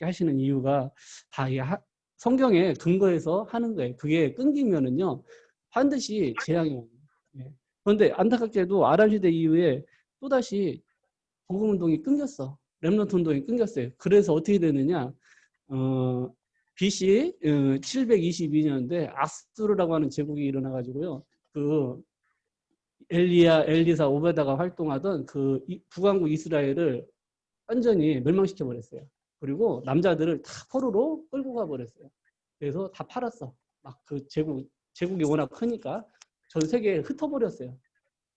그렇게 하시는 이유가 다 이 성경에 근거해서 하는 거예요. 그게 끊기면은요 반드시 재앙이 옵니다. 예. 그런데 안타깝게도 아람 시대 이후에 또다시 복음 운동이 끊겼어. 렘넌트 운동이 끊겼어요. 그래서 어떻게 되느냐? BC 722년대 아수르라고 하는 제국이 일어나가지고요. 그 엘리야, 엘리사, 오베다가 활동하던 그 북왕국 이스라엘을 완전히 멸망시켜 버렸어요. 그리고 남자들을 다 포로로 끌고 가 버렸어요. 그래서 다 팔았어. 막 그 제국이 워낙 크니까 전 세계에 흩어버렸어요.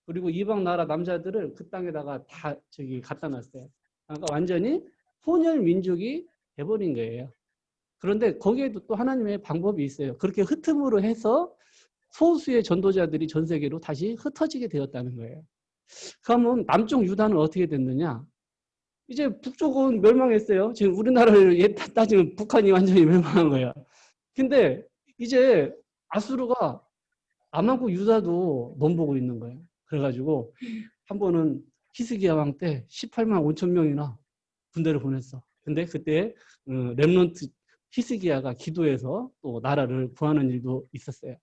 그리고 이방 나라 남자들을 그 땅에다가 다 저기 갖다 놨어요. 그러니까 완전히 혼혈 민족이 돼버린 거예요. 그런데 거기에도 또 하나님의 방법이 있어요. 그렇게 흩음으로 해서 소수의 전도자들이 전 세계로 다시 흩어지게 되었다는 거예요. 그러면 남쪽 유다는 어떻게 됐느냐? 이제 북쪽은 멸망했어요. 지금 우리나라를 따지면 북한이 완전히 멸망한 거예요. 근데 이제 아수르가 남한국 유다도 넘보고 있는 거예요. 그래가지고 한 번은 히스기야 왕 때 18만 5천 명이나 군대를 보냈어. 근데 그때 렘넌트 히스기야가 기도해서 또 나라를 구하는 일도 있었어요.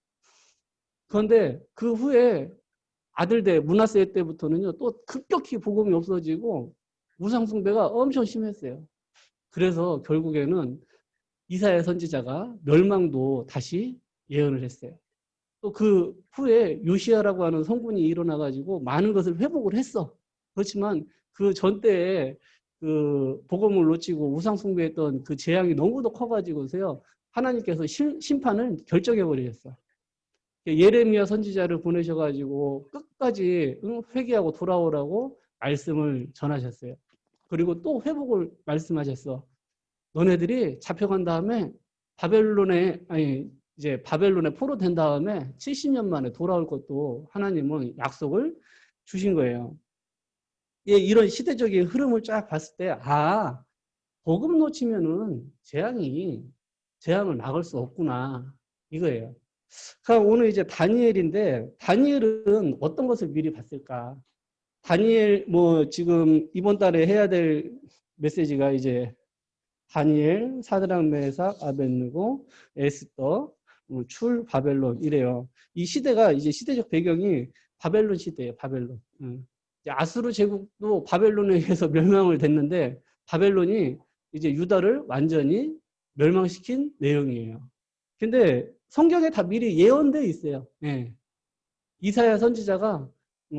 그런데 그 후에 아들대 문하세 때부터는요 또 급격히 복음이 없어지고 우상숭배가 엄청 심했어요. 그래서 결국에는 이사야 선지자가 멸망도 다시 예언을 했어요. 또 그 후에 요시야라고 하는 성군이 일어나가지고 많은 것을 회복을 했어. 그렇지만 그 전때에 그 복음을 놓치고 우상숭배했던 그 재앙이 너무도 커가지고서요 하나님께서 심판을 결정해 버리셨어. 예레미야 선지자를 보내셔가지고 끝까지 회개하고 돌아오라고 말씀을 전하셨어요. 그리고 또 회복을 말씀하셨어. 너네들이 잡혀간 다음에 이제 바벨론에 포로된 다음에 70년 만에 돌아올 것도 하나님은 약속을 주신 거예요. 예, 이런 시대적인 흐름을 쫙 봤을 때, 복음 놓치면은 재앙을 막을 수 없구나. 이거예요. 그럼 오늘 이제 다니엘인데, 다니엘은 어떤 것을 미리 봤을까? 다니엘, 지금 이번 달에 해야 될 메시지가 이제 다니엘, 사드락, 메삭, 아벳느고, 에스더, 출, 바벨론 이래요. 이 시대가 이제 시대적 배경이 바벨론 시대예요. 바벨론. 아수르 제국도 바벨론에 의해서 멸망을 됐는데 바벨론이 이제 유다를 완전히 멸망시킨 내용이에요. 근데 성경에 다 미리 예언되어 있어요. 예. 이사야 선지자가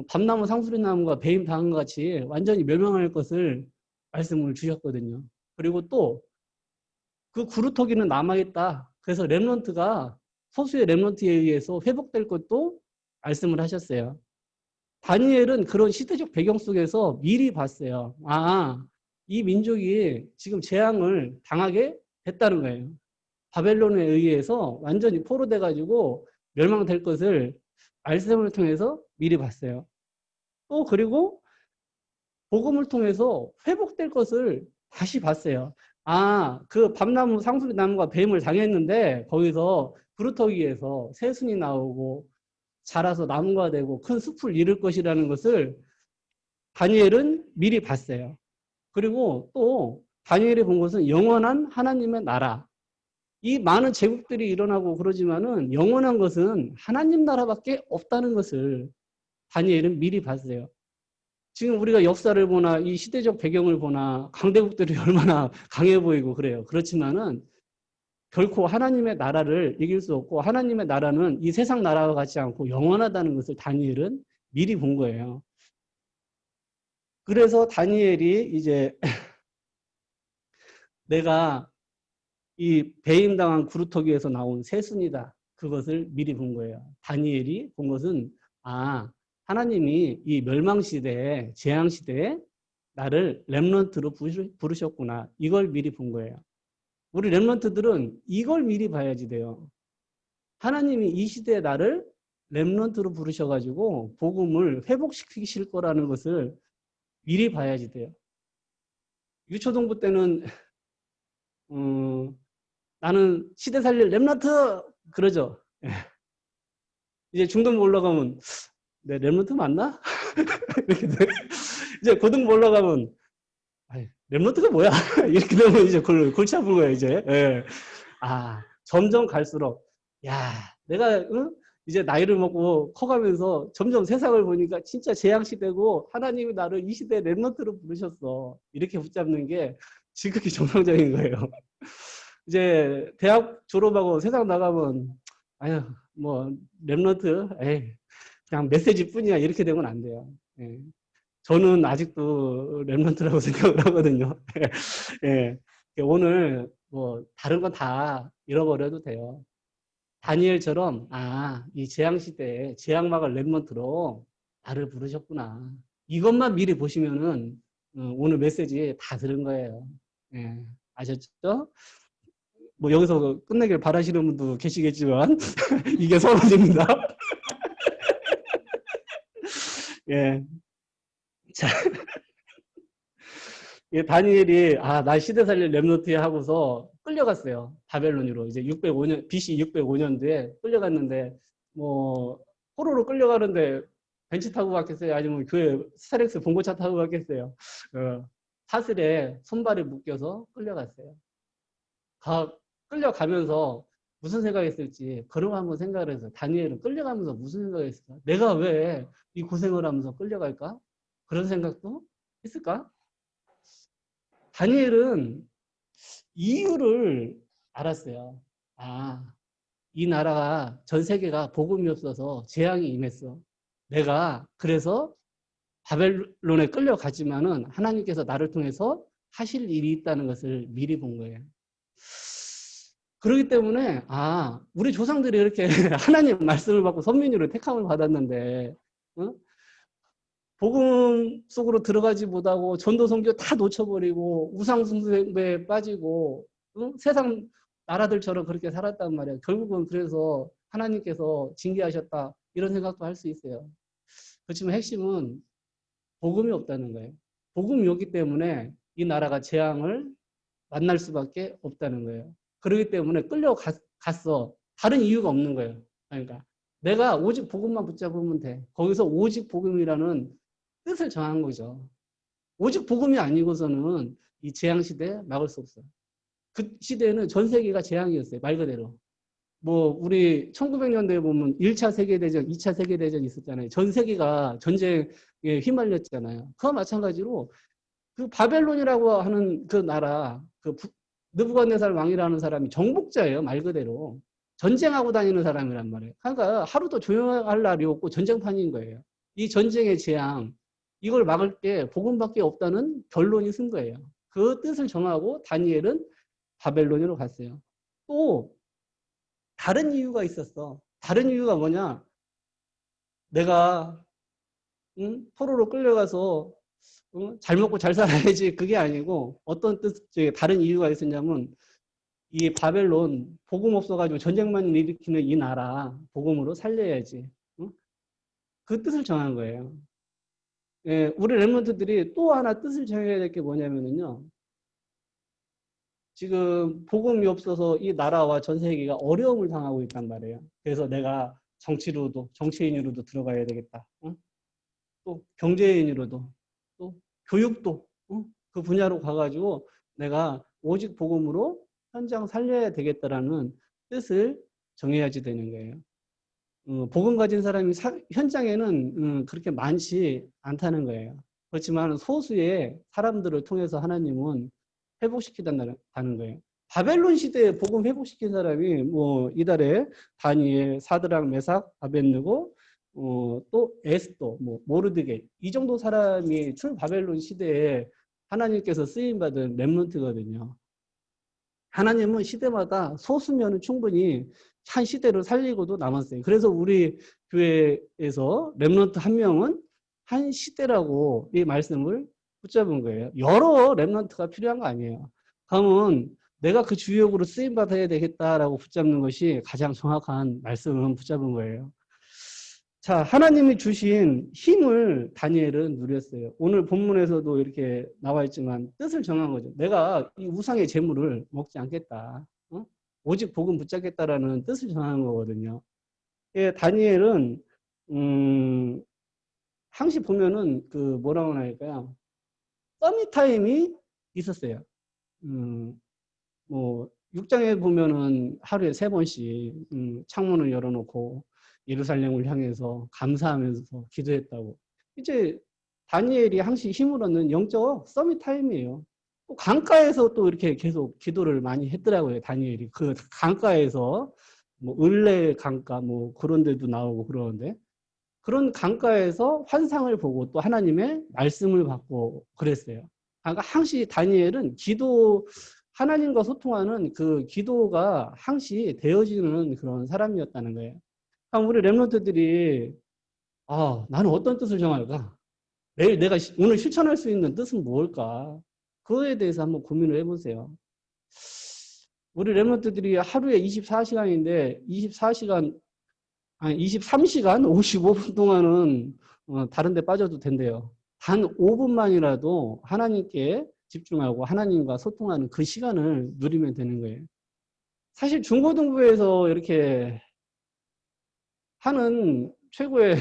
밤나무 상수리나무가 배임 당한 것 같이 완전히 멸망할 것을 말씀을 주셨거든요. 그리고 또 그 구루터기는 남아있다. 그래서 렘넌트가 소수의 렘넌트에 의해서 회복될 것도 말씀을 하셨어요. 다니엘은 그런 시대적 배경 속에서 미리 봤어요. 이 민족이 지금 재앙을 당하게 됐다는 거예요. 바벨론에 의해서 완전히 포로돼가지고 멸망될 것을 말씀을 통해서 미리 봤어요. 또 그리고 복음을 통해서 회복될 것을 다시 봤어요. 그 밤나무 상수리 나무가 뱀을 당했는데 거기서 부루터기에서 새순이 나오고 자라서 나무가 되고 큰 숲을 이룰 것이라는 것을 다니엘은 미리 봤어요. 그리고 또 다니엘이 본 것은 영원한 하나님의 나라. 이 많은 제국들이 일어나고 그러지만은 영원한 것은 하나님 나라밖에 없다는 것을 다니엘은 미리 봤어요. 지금 우리가 역사를 보나 이 시대적 배경을 보나 강대국들이 얼마나 강해 보이고 그래요. 그렇지만은 결코 하나님의 나라를 이길 수 없고 하나님의 나라는 이 세상 나라와 같지 않고 영원하다는 것을 다니엘은 미리 본 거예요. 그래서 다니엘이 이제 내가 이 배임당한 구루터기에서 나온 새순이다. 그것을 미리 본 거예요. 다니엘이 본 것은 하나님이 이 멸망시대에 재앙시대에 나를 렘넌트로 부르셨구나. 이걸 미리 본 거예요. 우리 렘넌트들은 이걸 미리 봐야지 돼요. 하나님이 이 시대에 나를 렘넌트로 부르셔가지고 복음을 회복시키실 거라는 것을 미리 봐야지 돼요. 유초동부 때는 나는 시대 살릴 렘넌트 그러죠. 이제 중등부 올라가면 내 렘넌트 맞나? 이렇게 돼. 이제 고등부 올라가면 랩런트가 뭐야? 이렇게 되면 이제 골치 아픈 거예요, 이제. 예. 점점 갈수록, 야, 내가, 응? 이제 나이를 먹고 커가면서 점점 세상을 보니까 진짜 재앙시대고 하나님이 나를 이 시대의 랩런트로 부르셨어. 이렇게 붙잡는 게 지극히 정상적인 거예요. 이제 대학 졸업하고 세상 나가면, 아유, 뭐, 랩런트, 에이, 그냥 메시지뿐이야. 이렇게 되면 안 돼요. 예. 저는 아직도 랩런트라고 생각을 하거든요. 예. 오늘 뭐 다른 건 다 잃어버려도 돼요. 다니엘처럼 이 재앙 시대에 재앙막을 랩런트로 나를 부르셨구나. 이것만 미리 보시면은 오늘 메시지 다 들은 거예요. 예. 아셨죠? 뭐 여기서 끝내길 바라시는 분도 계시겠지만 이게 서론입니다. 예. 자, 다니엘이 나 시대 살릴 랩노트에 하고서 끌려갔어요. 바벨론으로. 이제 605년 BC 605년도에 끌려갔는데 뭐 포로로 끌려가는데 벤츠 타고 갔겠어요? 아니면 교회 스타렉스 봉고차 타고 갔겠어요? 사슬에 손발이 묶여서 끌려갔어요. 끌려가면서 무슨 생각했을지 그런 거 한번 생각을 해서 다니엘은 끌려가면서 무슨 생각을 했을까? 내가 왜 이 고생을 하면서 끌려갈까? 그런 생각도 했을까? 다니엘은 이유를 알았어요. 이 나라가 전 세계가 복음이 없어서 재앙이 임했어. 내가 그래서 바벨론에 끌려가지만은 하나님께서 나를 통해서 하실 일이 있다는 것을 미리 본 거예요. 그렇기 때문에 우리 조상들이 이렇게 하나님 말씀을 받고 선민으로 택함을 받았는데 복음 속으로 들어가지 못하고 전도 선교 다 놓쳐버리고 우상 숭배에 빠지고 세상 나라들처럼 그렇게 살았단 말이에요. 결국은 그래서 하나님께서 징계하셨다 이런 생각도 할 수 있어요. 그렇지만 핵심은 복음이 없다는 거예요. 복음이 없기 때문에 이 나라가 재앙을 만날 수밖에 없다는 거예요. 그렇기 때문에 끌려갔어. 다른 이유가 없는 거예요. 그러니까 내가 오직 복음만 붙잡으면 돼. 거기서 오직 복음이라는 뜻을 정한 거죠. 오직 복음이 아니고서는 이 재앙 시대에 막을 수 없어요. 그 시대에는 전 세계가 재앙이었어요. 말 그대로. 뭐 우리 1900년대에 보면 1차 세계대전, 2차 세계대전 있었잖아요. 전 세계가 전쟁에 휘말렸잖아요. 그와 마찬가지로 그 바벨론이라고 하는 그 나라, 그 느부갓네살 왕이라는 사람이 정복자예요. 말 그대로. 전쟁하고 다니는 사람이란 말이에요. 그러니까 하루도 조용할 날이 없고 전쟁판인 거예요. 이 전쟁의 재앙, 이걸 막을 게 복음밖에 없다는 결론이 쓴 거예요. 그 뜻을 정하고 다니엘은 바벨론으로 갔어요. 또 다른 이유가 있었어. 다른 이유가 뭐냐? 내가 포로로 끌려가서 잘 먹고 잘 살아야지 그게 아니고 어떤 다른 이유가 있었냐면 이 바벨론 복음 없어가지고 전쟁만 일으키는 이 나라 복음으로 살려야지. 그 뜻을 정한 거예요. 예, 우리 랩런트들이 또 하나 뜻을 정해야 될 게 뭐냐면요. 지금 복음이 없어서 이 나라와 전 세계가 어려움을 당하고 있단 말이에요. 그래서 내가 정치인으로도 들어가야 되겠다. 또 경제인으로도 또 교육도 그 분야로 가가지고 내가 오직 복음으로 현장 살려야 되겠다라는 뜻을 정해야지 되는 거예요. 복음 가진 사람이 현장에는 그렇게 많지 않다는 거예요. 그렇지만 소수의 사람들을 통해서 하나님은 회복시키다는 거예요. 바벨론 시대에 복음 회복시킨 사람이 뭐 이달에 다니엘, 사드락, 메삭, 아벳느고 또 에스더, 뭐 모르드게 이 정도 사람이 출 바벨론 시대에 하나님께서 쓰임 받은 렘넌트거든요. 하나님은 시대마다 소수면은 충분히 한 시대를 살리고도 남았어요. 그래서 우리 교회에서 렘넌트 한 명은 한 시대라고 이 말씀을 붙잡은 거예요. 여러 렘넌트가 필요한 거 아니에요. 그러면 내가 그 주역으로 쓰임 받아야 되겠다라고 붙잡는 것이 가장 정확한 말씀을 붙잡은 거예요. 자, 하나님이 주신 힘을 다니엘은 누렸어요. 오늘 본문에서도 이렇게 나와 있지만 뜻을 정한 거죠. 내가 이 우상의 재물을 먹지 않겠다. 오직 복음 붙잡겠다라는 뜻을 정한 거거든요. 예, 다니엘은 항시 보면은 그 뭐라고 할까요? 써니타임이 있었어요. 뭐 6장에 보면은 하루에 3번씩 창문을 열어놓고 예루살렘을 향해서 감사하면서 기도했다고. 이제 다니엘이 항시 힘을 얻는 영적 서밋 타임이에요. 또 강가에서 또 이렇게 계속 기도를 많이 했더라고요. 다니엘이 그 강가에서 뭐 을레 강가 뭐 그런 데도 나오고 그러는데 그런 강가에서 환상을 보고 또 하나님의 말씀을 받고 그랬어요. 그러니까 항시 다니엘은 기도 하나님과 소통하는 그 기도가 항시 되어지는 그런 사람이었다는 거예요. 그러니까 우리 랩런트들이 나는 어떤 뜻을 정할까? 내일 내가 오늘 실천할 수 있는 뜻은 무엇일까? 그거에 대해서 한번 고민을 해보세요. 우리 랩런트들이 하루에 24시간인데 24시간 아니 23시간 55분 동안은 다른 데 빠져도 된대요. 단 5분만이라도 하나님께 집중하고 하나님과 소통하는 그 시간을 누리면 되는 거예요. 사실 중고등부에서 이렇게 하는 최고의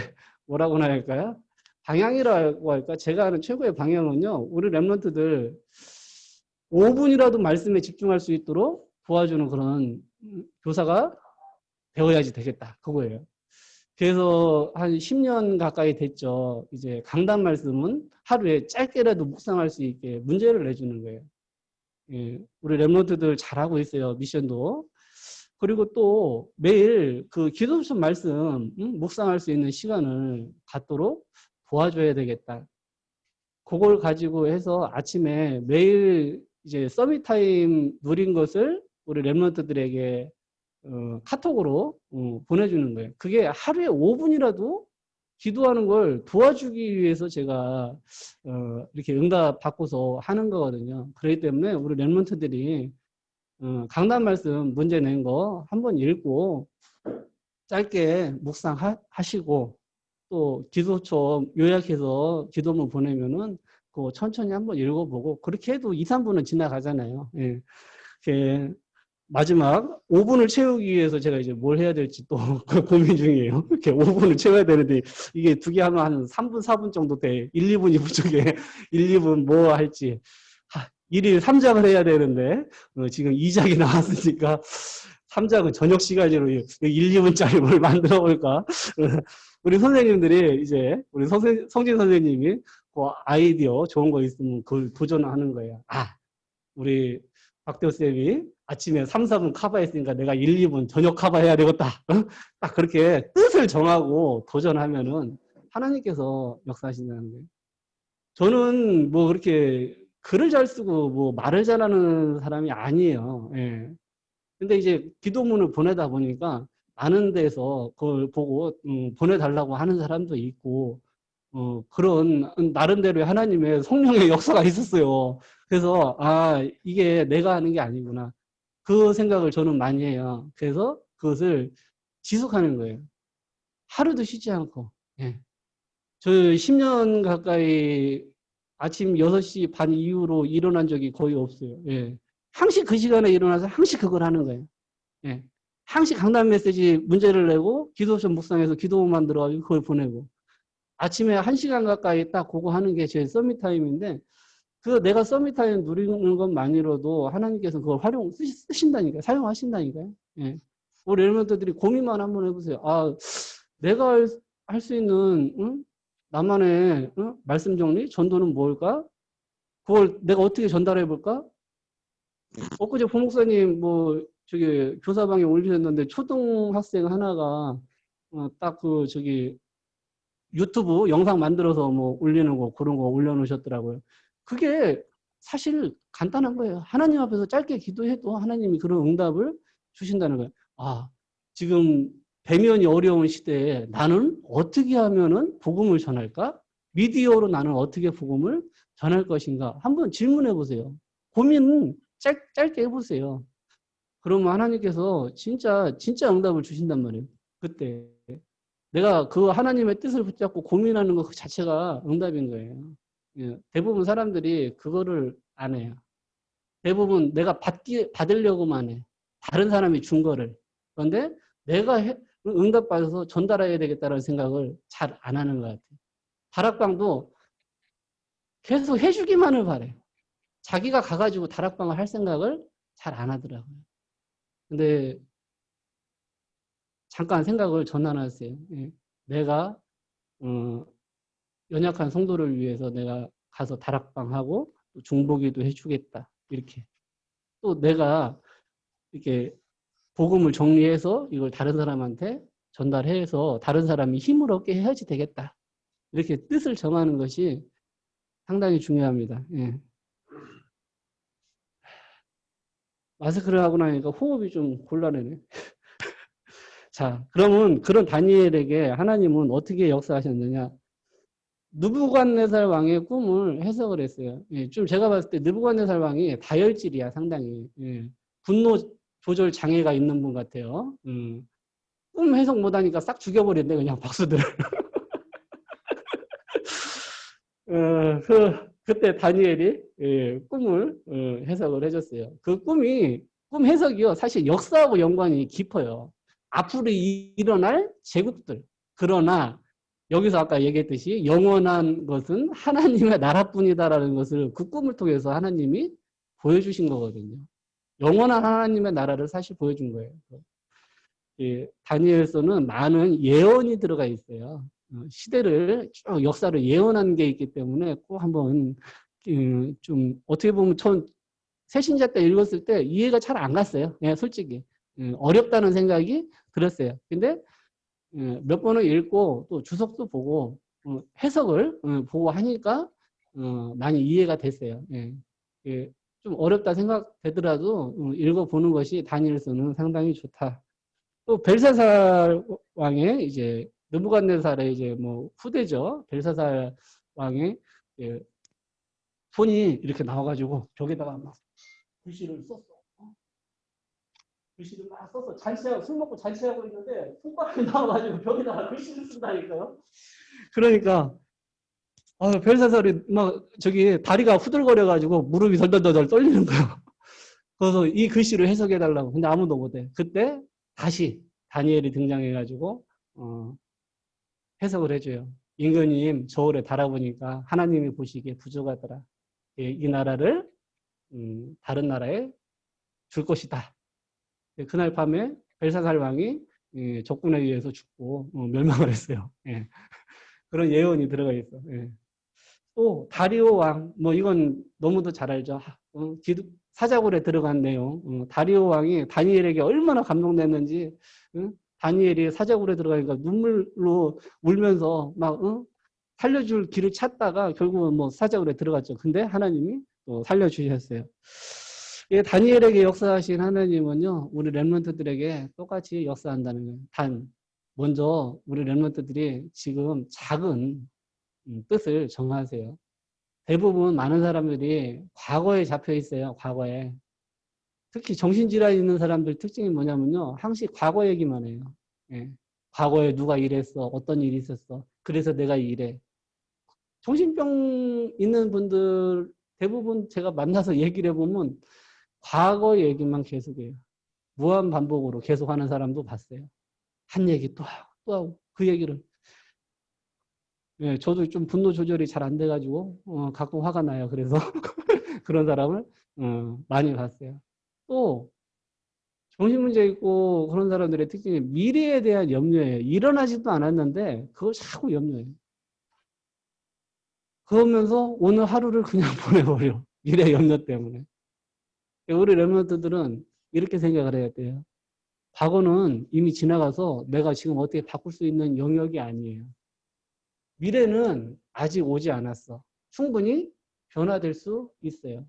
뭐라고나 할까요? 방향이라고 할까? 제가 하는 최고의 방향은요. 우리 랩런트들 5분이라도 말씀에 집중할 수 있도록 도와주는 그런 교사가 되어야지 되겠다. 그거예요. 그래서 한 10년 가까이 됐죠. 이제 강단 말씀은 하루에 짧게라도 묵상할 수 있게 문제를 내주는 거예요. 예, 우리 랩런트들 잘하고 있어요. 미션도. 그리고 또 매일 그 기도선 말씀 묵상할 수 있는 시간을 갖도록 도와줘야 되겠다. 그걸 가지고 해서 아침에 매일 이제 서밋 타임 누린 것을 우리 랩런트들에게 카톡으로 보내주는 거예요. 그게 하루에 5분이라도 기도하는 걸 도와주기 위해서 제가 이렇게 응답 받고서 하는 거거든요. 그렇기 때문에 우리 랩런트들이 강단 말씀 문제 낸 거 한번 읽고 짧게 묵상하시고 또 기도처 요약해서 기도문 보내면은 그 천천히 한번 읽어보고 그렇게 해도 2, 3분은 지나가잖아요. 예. 이렇게 마지막 5분을 채우기 위해서 제가 이제 뭘 해야 될지 또 고민 중이에요. 이렇게 5분을 채워야 되는데 이게 두 개 하면 한 3분, 4분 정도 돼. 1, 2분이 부족해. 1, 2분 뭐 할지. 1일 3작을 해야 되는데 지금 2작이 나왔으니까 3작은 저녁 시간으로 1, 2분짜리 뭘 만들어 볼까. 우리 선생님들이 이제 우리 성진 선생님이 그 아이디어 좋은 거 있으면 그걸 도전하는 거예요. 우리 박대호 쌤이 아침에 3, 4분 커버했으니까 내가 1, 2분 저녁 커버해야 되겠다. 딱 그렇게 뜻을 정하고 도전하면은 하나님께서 역사하신다는 거예요. 저는 뭐 그렇게 글을 잘 쓰고 뭐 말을 잘하는 사람이 아니에요. 예. 근데 이제 기도문을 보내다 보니까 많은 데서 그걸 보고 보내달라고 하는 사람도 있고 그런 나름대로의 하나님의 성령의 역사가 있었어요. 그래서 이게 내가 하는 게 아니구나. 그 생각을 저는 많이 해요. 그래서 그것을 지속하는 거예요. 하루도 쉬지 않고. 예. 저 10년 가까이 아침 6시 반 이후로 일어난 적이 거의 없어요. 예. 항시 그 시간에 일어나서 항시 그걸 하는 거예요. 예. 항시 강단 메시지 문제를 내고 기도션 묵상해서 기도문 만들어가지고 그걸 보내고 아침에 1시간 가까이 딱 그거 하는 게 제 서밋 타임인데 그 내가 서밋 타임 누리는 것만으로도 하나님께서 그걸 쓰신다니까요. 사용하신다니까요. 예. 우리 랩런트들이 고민만 한번 해보세요. 내가 할 수 있는 나만의 말씀 정리, 전도는 뭘까? 그걸 내가 어떻게 전달해 볼까? 엊그제 부목사님 저기 교사방에 올리셨는데 초등학생 하나가 딱 유튜브 영상 만들어서 뭐 올리는 거 그런 거 올려놓으셨더라고요. 그게 사실 간단한 거예요. 하나님 앞에서 짧게 기도해도 하나님이 그런 응답을 주신다는 거예요. 지금 배면이 어려운 시대에 나는 어떻게 하면은 복음을 전할까? 미디어로 나는 어떻게 복음을 전할 것인가? 한번 질문해 보세요. 고민 짧게 해보세요. 그러면 하나님께서 진짜 응답을 주신단 말이에요. 그때. 내가 그 하나님의 뜻을 붙잡고 고민하는 것 그 자체가 응답인 거예요. 예, 대부분 사람들이 그거를 안 해요. 대부분 내가 받으려고만 해. 다른 사람이 준 거를. 그런데 내가 응답받아서 전달해야 되겠다는 생각을 잘 안 하는 것 같아요. 다락방도 계속 해주기만을 바래. 자기가 가가지고 다락방을 할 생각을 잘 안 하더라고요. 근데 잠깐 생각을 전환하세요. 예. 내가 연약한 성도를 위해서 내가 가서 다락방하고 중보기도 해주겠다. 이렇게. 또 내가 이렇게 복음을 정리해서 이걸 다른 사람한테 전달해서 다른 사람이 힘을 얻게 해야지 되겠다. 이렇게 뜻을 정하는 것이 상당히 중요합니다. 예. 마스크를 하고 나니까 호흡이 좀 곤란하네. 자, 그러면 그런 다니엘에게 하나님은 어떻게 역사하셨느냐? 느부갓네살 왕의 꿈을 해석을 했어요. 예, 좀 제가 봤을 때 느부갓네살 왕이 다혈질이야, 상당히. 예, 분노 조절 장애가 있는 분 같아요. 꿈 해석 못하니까 싹 죽여버렸네, 그냥 박수들을. 그때 다니엘이 꿈을 해석을 해줬어요. 그 꿈 해석이요. 사실 역사하고 연관이 깊어요. 앞으로 일어날 제국들. 그러나 여기서 아까 얘기했듯이 영원한 것은 하나님의 나라뿐이다라는 것을 그 꿈을 통해서 하나님이 보여주신 거거든요. 영원한 하나님의 나라를 사실 보여준 거예요. 다니엘서는 많은 예언이 들어가 있어요. 시대를 쭉 역사를 예언한 게 있기 때문에 꼭 한번 좀 어떻게 보면 전 새신자 때 읽었을 때 이해가 잘 안 갔어요. 예, 솔직히 어렵다는 생각이 들었어요. 근데 몇 번을 읽고 또 주석도 보고 해석을 보고 하니까 많이 이해가 됐어요. 예. 좀 어렵다 생각되더라도 읽어보는 것이 다니엘서는 상당히 좋다. 또 벨사살 왕의 이제 느부갓네살의 이제 뭐 후대죠. 벨사살 왕의 손이 이렇게 나와가지고 벽에다가 막 글씨를 썼어. 글씨를 막 써서 잔치하고 술 먹고 잔치하고 있는데 손가락이 나와가지고 벽에다가 글씨를 쓴다니까요. 그러니까 벨사살이 막 저기 다리가 후들거려가지고 무릎이 덜덜덜 떨리는 거예요. 그래서 이 글씨를 해석해달라고. 근데 아무도 못해. 그때 다시 다니엘이 등장해가지고 해석을 해줘요. 임금님 저울에 달아보니까 하나님이 보시기에 부족하더라. 이 나라를 다른 나라에 줄 것이다. 그날 밤에 벨사살 왕이 적군에 의해서 죽고 멸망을 했어요. 예. 그런 예언이 들어가 있어. 예. 또 다리오 왕, 뭐 이건 너무도 잘 알죠. 사자굴에 들어간 내용. 다리오 왕이 다니엘에게 얼마나 감동됐는지 다니엘이 사자굴에 들어가니까 눈물로 울면서 막 살려줄 길을 찾다가 결국은 뭐 사자굴에 들어갔죠. 근데 하나님이 또 살려주셨어요. 다니엘에게 역사하신 하나님은요, 우리 렘넌트들에게 똑같이 역사한다는 거예요. 먼저 우리 렘넌트들이 지금 작은 뜻을 정하세요. 대부분 많은 사람들이 과거에 잡혀 있어요. 과거에. 특히 정신질환 있는 사람들 특징이 뭐냐면요. 항상 과거 얘기만 해요. 예. 과거에 누가 이랬어. 어떤 일이 있었어. 그래서 내가 이래. 정신병 있는 분들 대부분 제가 만나서 얘기를 해보면 과거 얘기만 계속해요. 무한 반복으로 계속하는 사람도 봤어요. 한 얘기 또 하고 또 하고 그 얘기를. 예, 저도 좀 분노 조절이 잘 안 돼가지고 가끔 화가 나요. 그래서 그런 사람을 많이 봤어요. 또 정신문제 있고 그런 사람들의 특징이 미래에 대한 염려예요. 일어나지도 않았는데 그걸 자꾸 염려해요. 그러면서 오늘 하루를 그냥 보내버려. 미래 염려 때문에. 우리 렘넌트들은 이렇게 생각을 해야 돼요. 과거는 이미 지나가서 내가 지금 어떻게 바꿀 수 있는 영역이 아니에요. 미래는 아직 오지 않았어. 충분히 변화될 수 있어요.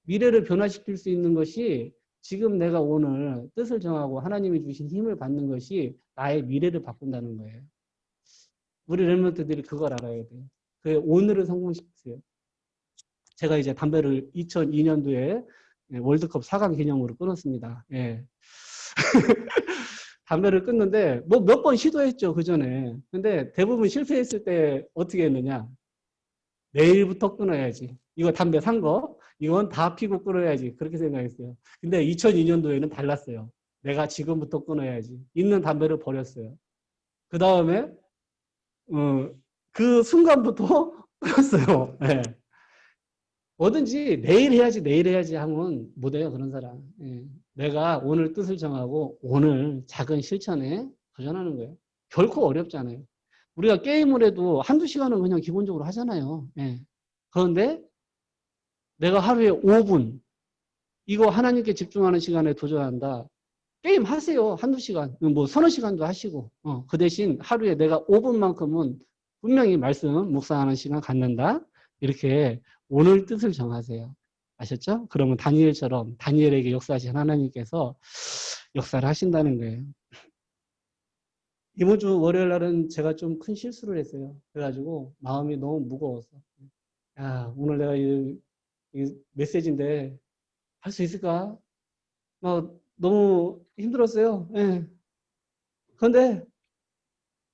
미래를 변화시킬 수 있는 것이 지금 내가 오늘 뜻을 정하고 하나님이 주신 힘을 받는 것이 나의 미래를 바꾼다는 거예요. 우리 렘넌트들이 그걸 알아야 돼요. 그 오늘을 성공시키세요. 제가 이제 담배를 2002년도에 월드컵 4강 기념으로 끊었습니다. 예. 담배를 끊는데 뭐 몇 번 시도했죠, 그 전에. 근데 대부분 실패했을 때 어떻게 했느냐? 내일부터 끊어야지. 이거 담배 산 거, 이건 다 피고 끊어야지. 그렇게 생각했어요. 근데 2002년도에는 달랐어요. 내가 지금부터 끊어야지. 있는 담배를 버렸어요. 그 다음에 그 순간부터 끊었어요. 네. 뭐든지 내일 해야지 하면 못해요, 그런 사람. 예. 내가 오늘 뜻을 정하고 오늘 작은 실천에 도전하는 거예요. 결코 어렵지 않아요. 우리가 게임을 해도 한두 시간은 그냥 기본적으로 하잖아요. 예. 그런데 내가 하루에 5분, 이거 하나님께 집중하는 시간에 도전한다. 게임 하세요. 한두 시간. 뭐 서너 시간도 하시고. 그 대신 하루에 내가 5분만큼은 분명히 말씀, 묵상하는 시간 갖는다. 이렇게 오늘 뜻을 정하세요. 아셨죠? 그러면 다니엘처럼 다니엘에게 역사하신 하나님께서 역사를 하신다는 거예요. 이번 주 월요일 날은 제가 좀 큰 실수를 했어요. 그래가지고 마음이 너무 무거워서. 야, 오늘 내가 이 메시지인데 할 수 있을까? 막 너무 힘들었어요. 예. 그런데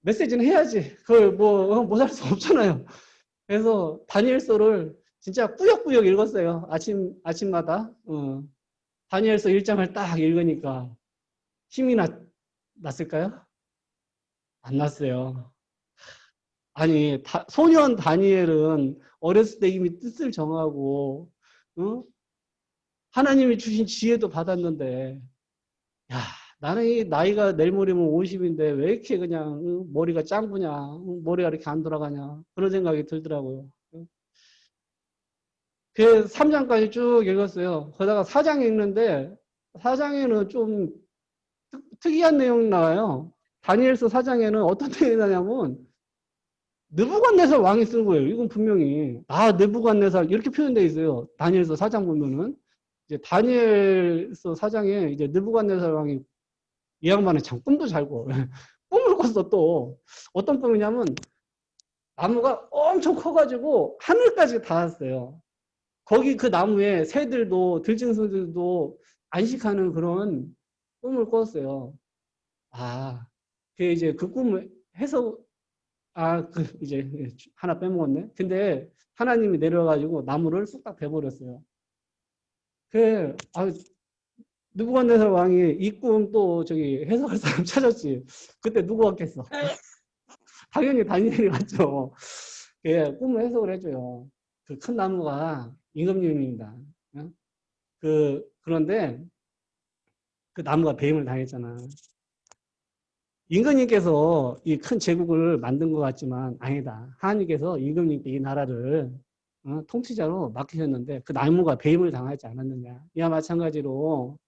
메시지는 해야지. 그걸 뭐 못할 수 없잖아요. 그래서 다니엘서를 진짜 꾸역꾸역 읽었어요. 아침마다. 다니엘서 1장을 딱 읽으니까 힘이 났을까요? 안 났어요. 아니, 소년 다니엘은 어렸을 때 이미 뜻을 정하고, 하나님이 주신 지혜도 받았는데, 야, 나는 이 나이가 내일 모레면 50인데 왜 이렇게 그냥 머리가 짱구냐, 머리가 이렇게 안 돌아가냐, 그런 생각이 들더라고요. 그 3장까지 쭉 읽었어요. 그러다가 4장 읽는데 4장에는 좀 특이한 내용이 나와요. 다니엘서 4장에는 어떤 내용이 나냐면 느부갓네살 왕이 쓴 거예요. 이건 분명히 느부갓네살 이렇게 표현되어 있어요. 다니엘서 4장 보면은 이제 다니엘서 4장에 이제 느부갓네살 왕이 이 양반은 참 꿈도 잘 꿔. 꿈을 꿨어 또. 어떤 꿈이냐면 나무가 엄청 커가지고 하늘까지 닿았어요. 거기 그 나무에 새들도 들짐승들도 안식하는 그런 꿈을 꿨어요. 아, 그 이제 그 꿈을 해석 그 이제 하나 빼먹었네. 근데 하나님이 내려가지고 나무를 쑥딱 베버렸어요. 느부갓네살 왕이 이 꿈 또 저기 해석할 사람 찾았지. 그때 누구 왔겠어? 당연히 다니엘이 왔죠. 예, 꿈을 해석을 해줘요. 그 큰 나무가 임금님입니다. 그런데 그 나무가 배임을 당했잖아. 임금님께서 이 큰 제국을 만든 것 같지만 아니다. 하나님께서 임금님께 이 나라를 통치자로 맡기셨는데 그 나무가 배임을 당하지 않았느냐. 이와 마찬가지로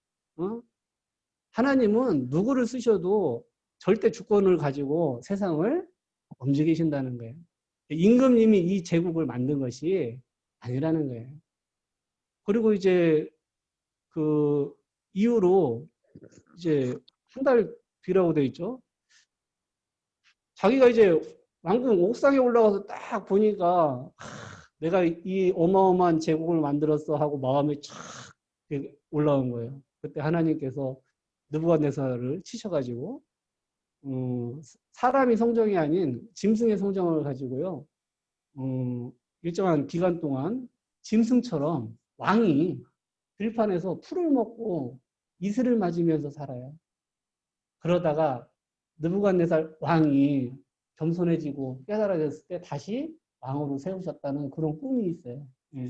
하나님은 누구를 쓰셔도 절대 주권을 가지고 세상을 움직이신다는 거예요. 임금님이 이 제국을 만든 것이 아니라는 거예요. 그리고 이제 그 이후로 이제 한 달 뒤라고 돼 있죠. 자기가 이제 왕궁 옥상에 올라가서 딱 보니까 내가 이 어마어마한 제국을 만들었어 하고 마음이 촥 올라온 거예요. 그때 하나님께서 느부갓네살을 치셔가지고 사람이 성정이 아닌 짐승의 성정을 가지고요. 일정한 기간 동안 짐승처럼 왕이 들판에서 풀을 먹고 이슬을 맞으면서 살아요. 그러다가 느부갓네살 왕이 겸손해지고 깨달아졌을 때 다시 왕으로 세우셨다는 그런 꿈이 있어요. 예.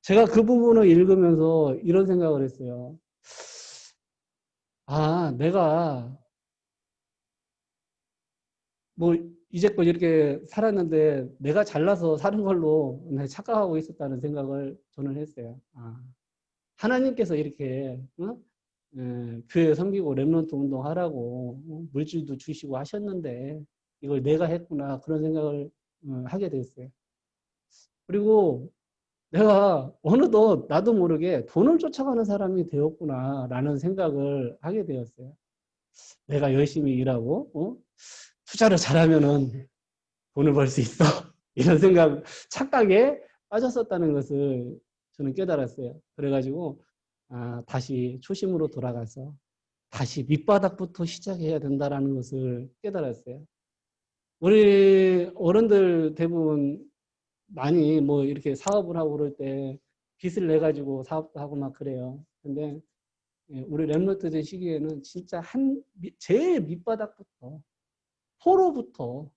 제가 그 부분을 읽으면서 이런 생각을 했어요. 내가 뭐 이제껏 이렇게 살았는데 내가 잘나서 사는 걸로 착각하고 있었다는 생각을 저는 했어요. 하나님께서 이렇게 교회 섬기고 렘넌트 운동하라고 물질도 주시고 하셨는데 이걸 내가 했구나 그런 생각을 하게 됐어요. 그리고 내가 어느덧 나도 모르게 돈을 쫓아가는 사람이 되었구나라는 생각을 하게 되었어요. 내가 열심히 일하고 투자를 잘하면은 돈을 벌 수 있어. 이런 착각에 빠졌었다는 것을 저는 깨달았어요. 그래가지고 다시 초심으로 돌아가서 다시 밑바닥부터 시작해야 된다는 것을 깨달았어요. 우리 어른들 대부분 많이 뭐 이렇게 사업을 하고 그럴 때 빚을 내 가지고 사업도 하고 막 그래요. 근데 우리 랩런트들 시기에는 진짜 제일 밑바닥부터 포로부터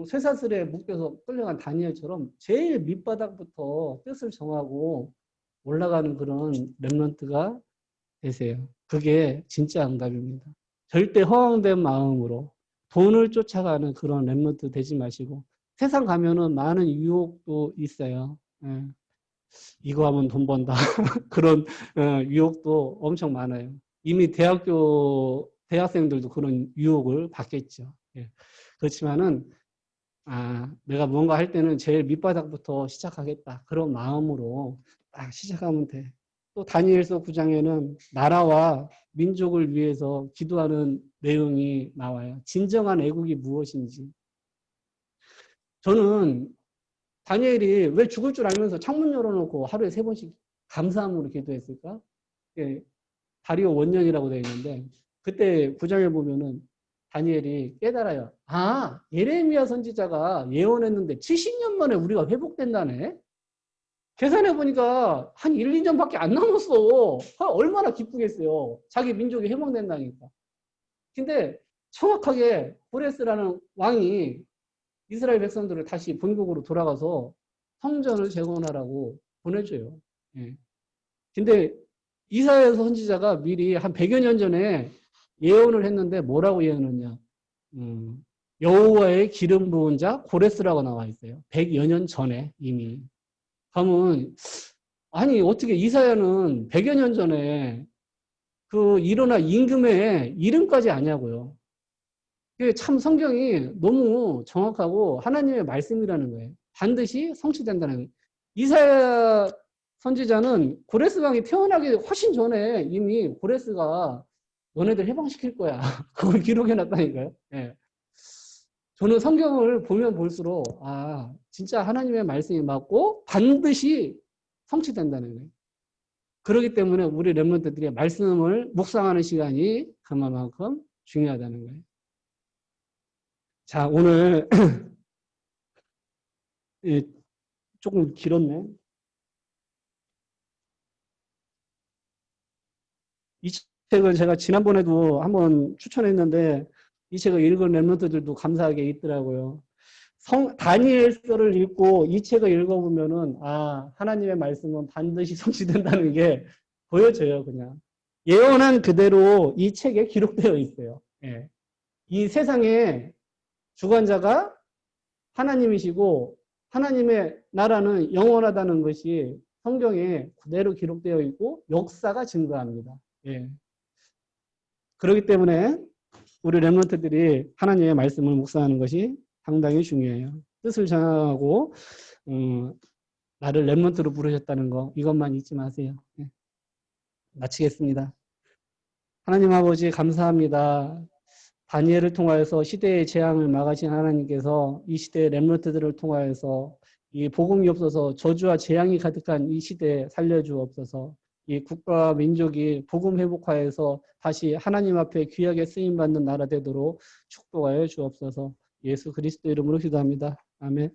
쇠사슬에 묶여서 끌려간 다니엘처럼 제일 밑바닥부터 뜻을 정하고 올라가는 그런 렘넌트가 되세요. 그게 진짜 응답입니다. 절대 허황된 마음으로 돈을 쫓아가는 그런 렘넌트 되지 마시고 세상 가면은 많은 유혹도 있어요. 예. 이거 하면 돈 번다. 그런 유혹도 엄청 많아요. 이미 대학생들도 그런 유혹을 받겠죠. 예. 그렇지만은 내가 뭔가 할 때는 제일 밑바닥부터 시작하겠다. 그런 마음으로 딱 시작하면 돼. 또 다니엘서 9장에는 나라와 민족을 위해서 기도하는 내용이 나와요. 진정한 애국이 무엇인지. 저는 다니엘이 왜 죽을 줄 알면서 창문 열어놓고 하루에 3번씩 감사함으로 기도했을까? 예, 다리오 원년이라고 되어 있는데 그때 9장에 보면은 다니엘이 깨달아요. 예레미야 선지자가 예언했는데 70년 만에 우리가 회복된다네? 계산해 보니까 한 1, 2년밖에 안 남았어. 얼마나 기쁘겠어요. 자기 민족이 회복된다니까. 근데 정확하게 고레스라는 왕이 이스라엘 백성들을 다시 본국으로 돌아가서 성전을 재건하라고 보내줘요. 예. 근데 이사야 선지자가 미리 한 100여 년 전에 예언을 했는데 뭐라고 예언했냐. 여호와의 기름 부은 자 고레스라고 나와 있어요. 100여 년 전에 이미. 그러면 어떻게 이사야는 100여 년 전에 그 일어난 임금의 이름까지 아냐고요. 그게 참 성경이 너무 정확하고 하나님의 말씀이라는 거예요. 반드시 성취된다는 거예요. 이사야 선지자는 고레스 왕이 태어나기 훨씬 전에 이미 고레스가 너네들 해방시킬 거야. 그걸 기록해 놨다니까요. 예. 저는 성경을 보면 볼수록 진짜 하나님의 말씀이 맞고 반드시 성취된다는 거예요. 그렇기 때문에 우리 렘넌트들이 말씀을 묵상하는 시간이 그만큼 중요하다는 거예요. 자, 오늘 조금 길었네. 이 책은 제가 지난번에도 한번 추천했는데 이 책을 읽은 렘넌트들도 감사하게 있더라고요. 다니엘서를 읽고 이 책을 읽어보면은 하나님의 말씀은 반드시 성취된다는 게 보여져요. 그냥 예언한 그대로 이 책에 기록되어 있어요. 예. 이 세상에 주관자가 하나님이시고 하나님의 나라는 영원하다는 것이 성경에 그대로 기록되어 있고 역사가 증거합니다. 예. 그렇기 때문에 우리 렘넌트들이 하나님의 말씀을 묵상하는 것이 상당히 중요해요. 뜻을 정하고 나를 렘넌트로 부르셨다는 거 이것만 잊지 마세요. 예. 마치겠습니다. 하나님 아버지 감사합니다. 다니엘을 통하여서 시대의 재앙을 막으신 하나님께서 이 시대의 렘넌트들을 통하여서 이 복음이 없어서 저주와 재앙이 가득한 이 시대에 살려주옵소서. 이 국가와 민족이 복음 회복하여서 다시 하나님 앞에 귀하게 쓰임받는 나라 되도록 축복하여 주옵소서. 예수 그리스도 이름으로 기도합니다. 아멘.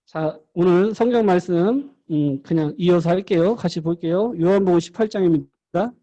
자, 오늘 성경 말씀 그냥 이어서 할게요. 같이 볼게요. 요한복음 18장입니다.